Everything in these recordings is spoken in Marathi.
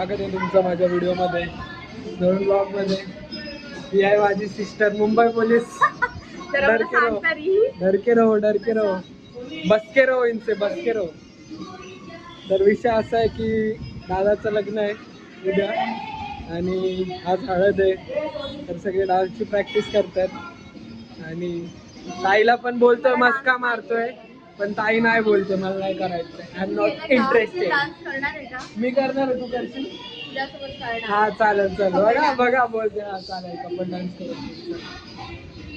स्वागत आहे तुमचं माझ्या व्हिडिओमध्ये, नवीन ब्लॉगमध्ये. ही आहे माझी सिस्टर, मुंबई पोलीस. डर के रहो, डर के रहो, डर के रहो, बस के रहो, इनसे बस के रहो. तर विषय असा आहे की दादाचं लग्न आहे उद्या आणि आज हळद आहे. तर सगळे डान्सची प्रॅक्टिस करतात आणि ताईला पण बोलतोय, मस्का मारतोय, पण ताई नाही बोलते मला नाही करायचं. I am not interested. मी करणार आहे, तू करशील? हा चालेल, चल बघा बघा बोलते. हा चालेल, कपल डान्स करत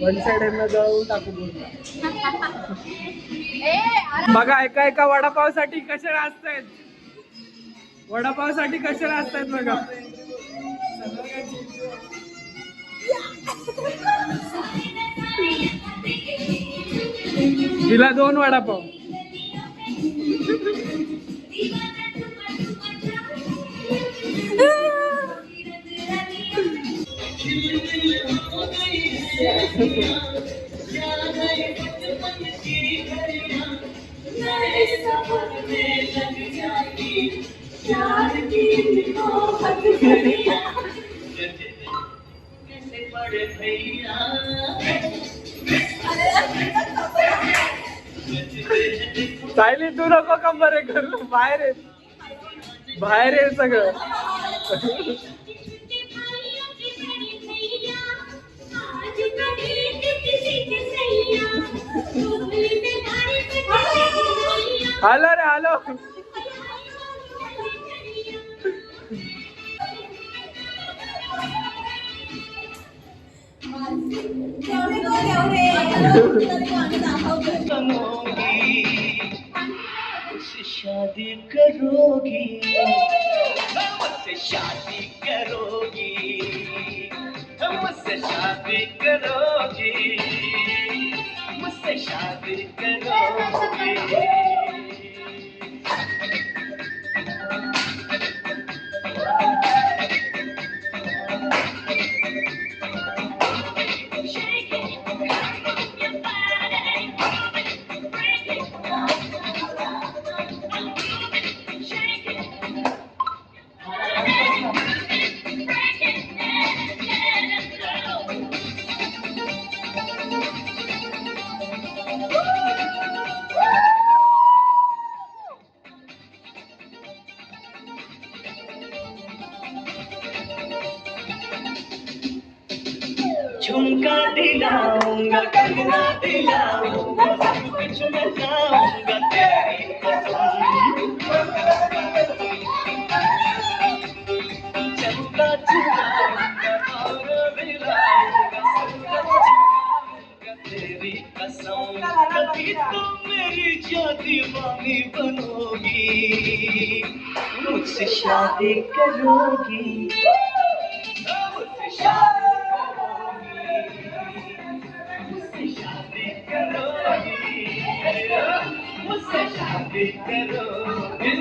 वन साइड जळवून टाकू पूर्ण. बघा एका एका वडापावसाठी कसे नाचतायत, वडापावसाठी कसे नाचतायत बघा. तिला 2 वडापाव. सायली तू नको कंबर करू, बाहेर आहे, बाहेर आहे सगळं. हॅलो रे हॅलो. शादी करोगी, मुझसे शादी करोगी, मुझसे शादी करोगी, मुझसे शादी करोगी. झुमका दिलाऊंगा, कंगना दिलाऊंगा, सब कुछ मैं लाऊंगा तेरी कसम. चंदा चुराऊंगा और भी लाऊंगा, सूरज छुपाऊंगा तेरी कसम. कभी तो मेरी दीवानी बनोगी, मुझसे शादी करोगी, मुझसे शादी मुझसे शादी करोगी.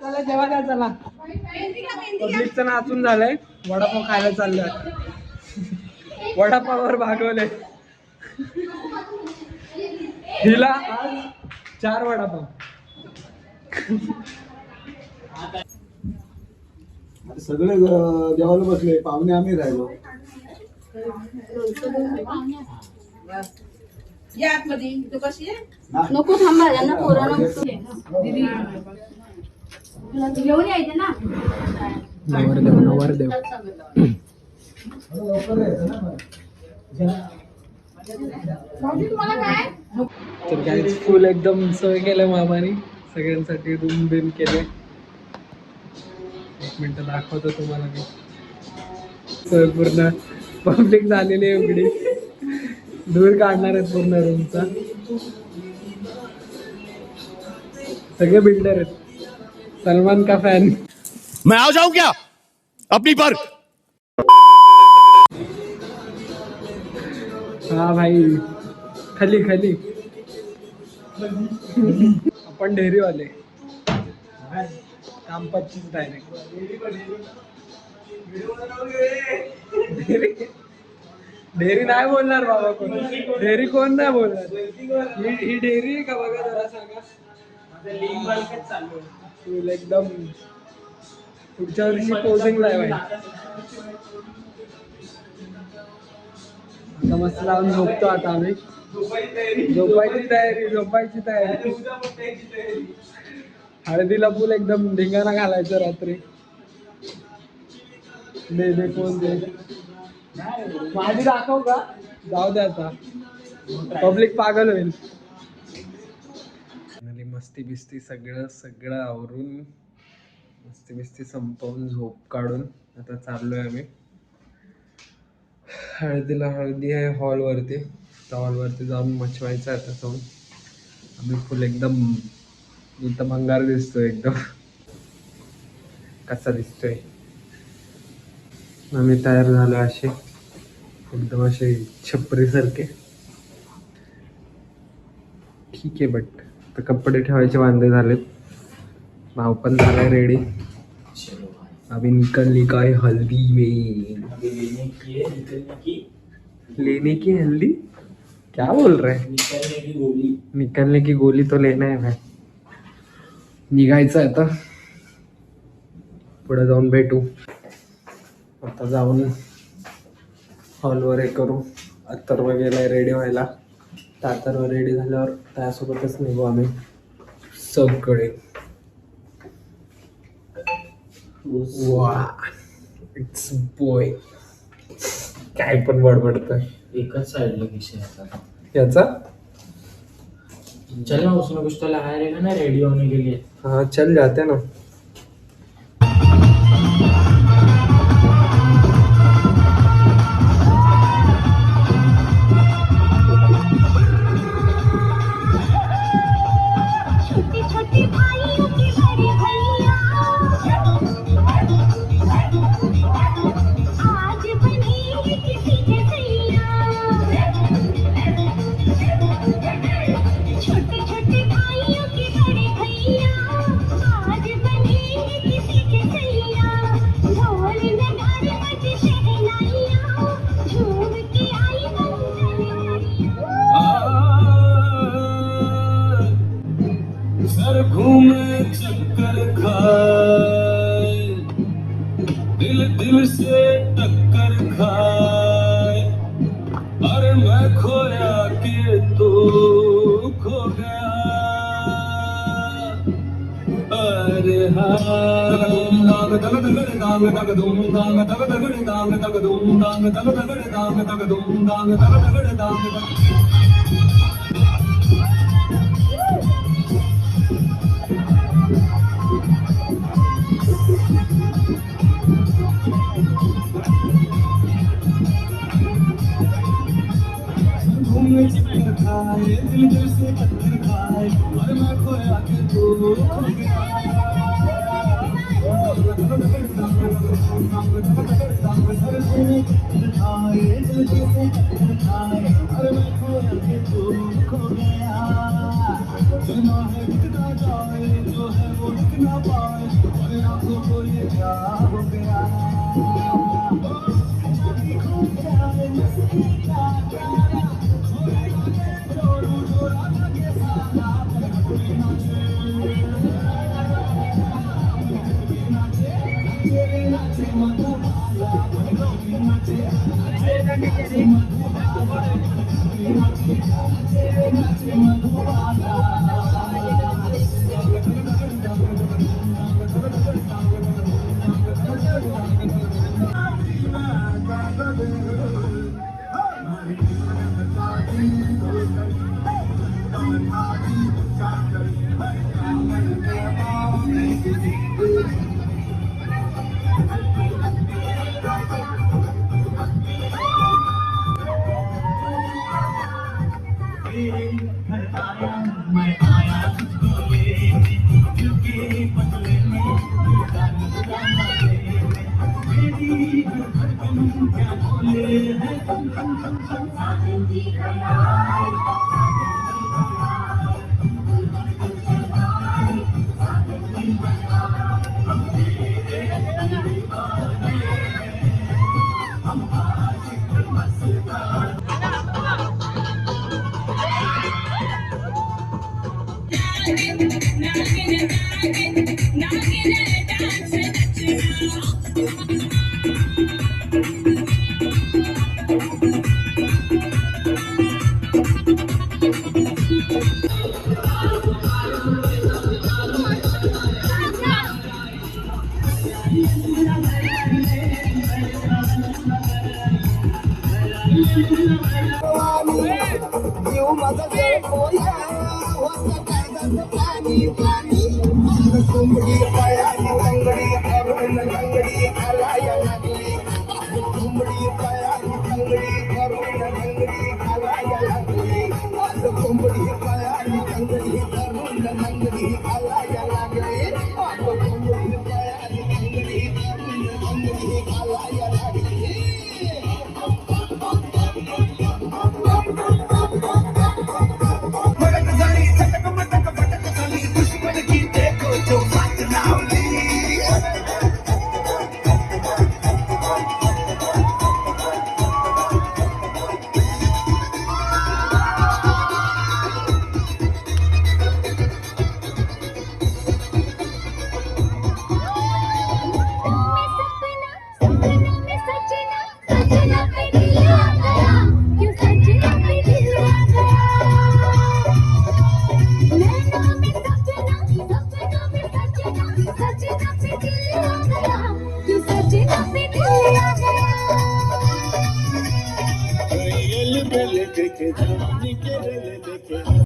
चला जेव्हा द्या, चला. पब्लिकचं नाचून झालंय, वडापाव खायला चाललोय. वडापाववर भागवलंय हिला आज 4 वडापाव. सगळे जेवायला बसले, पाहुणे आम्ही राहिलो. नको थांबा, यांना पोरांना घेऊन यायचं ना. नवरदेव नवरदेव. तर काय फुल एकदम सोय केलं मामाने सगळ्यांसाठी, रूम बिम केले. 1 मिनिट दाखवतो तुम्हाला मी. सोय पूर्ण पब्लिक झालेली आहे उघडी, दूर काढणार आहेत पूर्ण रूमचा. सगळे बिल्डर आहेत. सलमान का फॅन. मैं आ जाऊं क्या अपनी पर? हाँ भाई, खाली खाली आपण डेअरीवाले कामपच्चीच डायरेक्ट डेअरी नाही बोलणार बाबा कोण डेअरी कोण नाही बोलणार ही डेअरी आहे का बघा जरा सांगा फुल एकदम पुढच्या वर्षी पोजिंगला आहे आता मस्त लावून झोपतो आता आम्ही झोपायची तयारी हळदीला फुल एकदम धिंगाणा घालायचं रात्री दे कोण दे माझी दाखव का जाऊ दे आता पब्लिक पागल होईल मस्ती बिस्ती सगळं आवरून मस्ती बिस्ती संपवून झोप काढून आता चाललोय आम्ही हळदी आहे हॉलवरती त्या हॉलवरती जाऊन मचवायचं आता जाऊन आम्ही फुल एकदम इथं भंगार दिसतोय एकदम कसा दिसतोय आम्ही तयार झालो असे एकदम असे छपरी सारखे ठीक आहे बट तर कपडे ठेवायचे वांदे झालेत भाव पण झालाय रेडी अभी निकलने का है हल्दी में लेने की हल्दी क्या बोल रहे हैं निकलने की गोली तो लेना है भाई निघायचं आता पुढे जाऊन भेटू आता जाऊन हॉलवर हे करू अत्तर्व गेलाय रेडी व्हायला तर अत्तर्व रेडी झाल्यावर त्यासोबतच निघू आम्ही सगळे वा इट्स बॉय काय पण बडबडतोय एकच साइडला विषय याचा चल ना उसमें कुछ तो लगाया रहेगा ना रेडी होने के लिए हाँ चल जाते ना सर घूमे चक्कर खाए दिल से टक्कर खाए अरे मैं खोया के तू खो गया अरे दिल से टक्कर खाए और मैं खोया के तू खो गया जो है वो रुक ना पाए और आंखों को ये क्या हो गया कोंबडी पायाली